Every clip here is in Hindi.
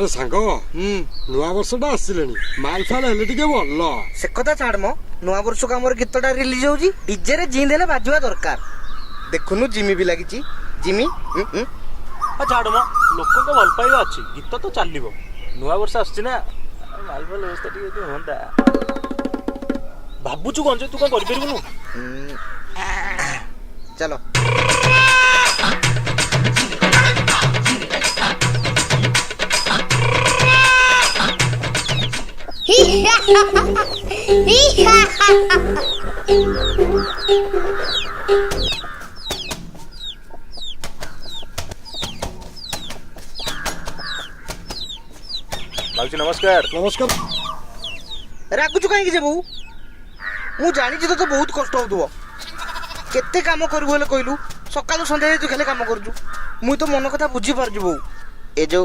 अरे सांग नुआ वर्षटा आसिले माल फाल हेले टिके भल से कथा छाड़ मो नुआ वर्ष को हमर गीतटा रिलीज होजी डीजे रे जी देले बाजवा दरकार देखुनु जिमी भी लागिची जिमी छाड़ मो लोक को भल पाइबा अछि गीत तो चलिबो नुआ वर्ष आछि ना माल फाल व्यवस्था टिके होंदा भाबुचु गंजे तू का करि परबुनु चलो बाबूजी नमस्कार नमस्कार राखुछु कहीं जे बहु मु जानि जे तो बहुत कष्ट होतबो केते काम करबो बोले कहलु सकाळु संध्या तू खाली काम करजु मु तो मन कथा बुझी पारजु बहु ए जो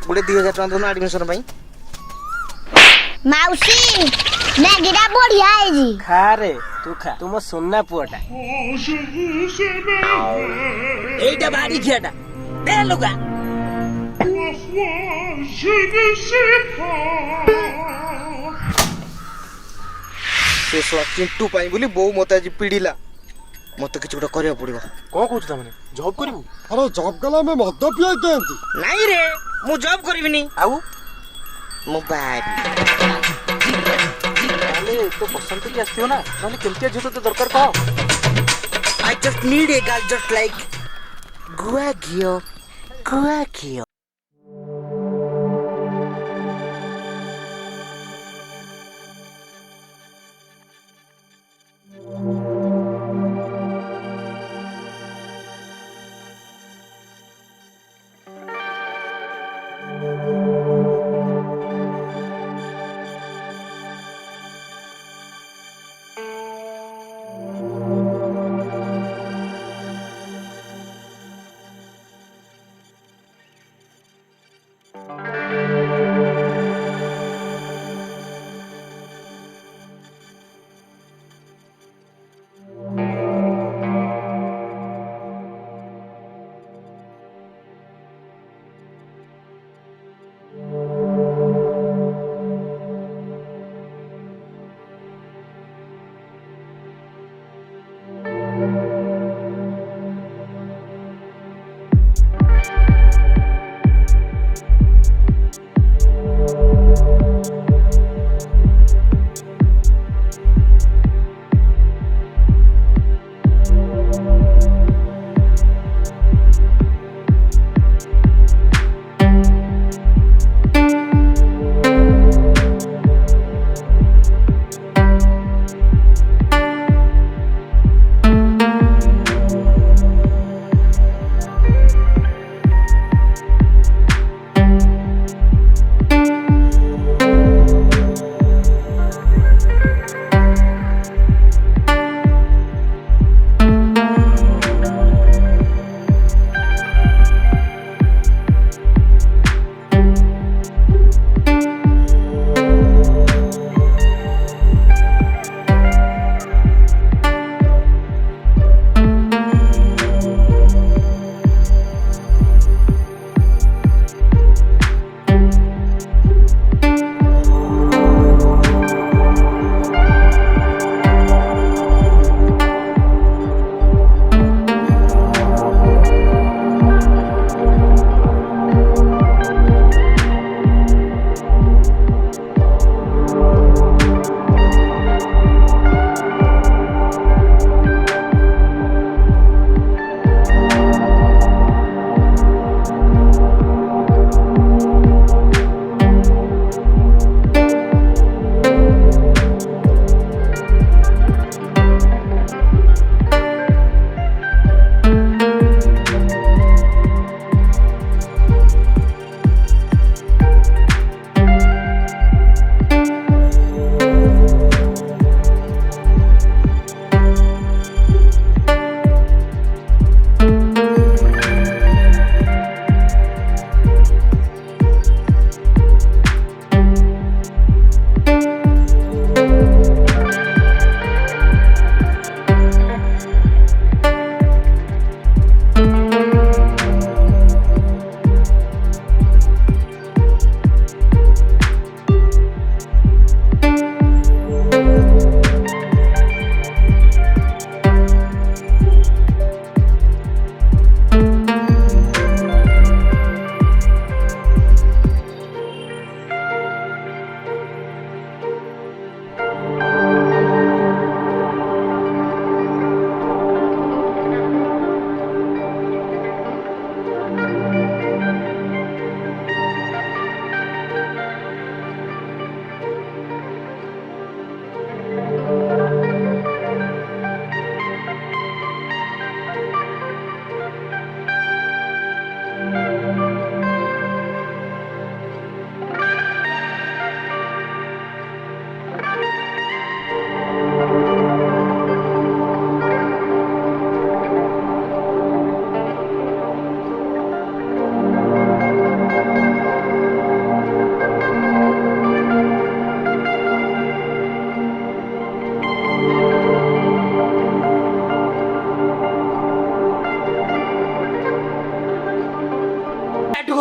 गुडे 2000 टका दोना एडमिशन पई माउसी मैगीटा बढ़िया है जी खा रे तू खा तुम सोना पुआटा एटा बाड़ी खियाटा दे लुगा से सो चिंटू पाई बोली बहु मते आज पीड़िला मते किछ गोटा करिया पड़िबो कोन कहू त माने जॉब करिवु अरे जॉब गला में मद पिया केंती नहीं रे मु जॉब करबिनी आउ मोबाइल अरे तो बसंत की आस्थियो ना माने केमतिया झुतो तो दरकार कह I just need a girl just like गुआ घिया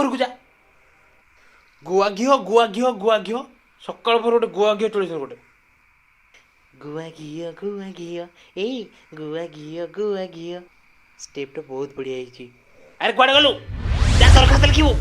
ଘରକୁ ଯା। ଗୁଆ ଘିଅ ସକାଳ ଭୋର ଗୋଟେ ଗୁଆ ଘିଅ ଚଳିସ ଗୋଟେ ଗୁଆ ଘିଅ ଷ୍ଟେପଟା ବହୁତ ବଢିଆ ହେଇଛି। ଆରେ କୁଆଡେ ଗଲୁ? ଯା ଦରଖାସ୍ତ ଲେଖିବୁ।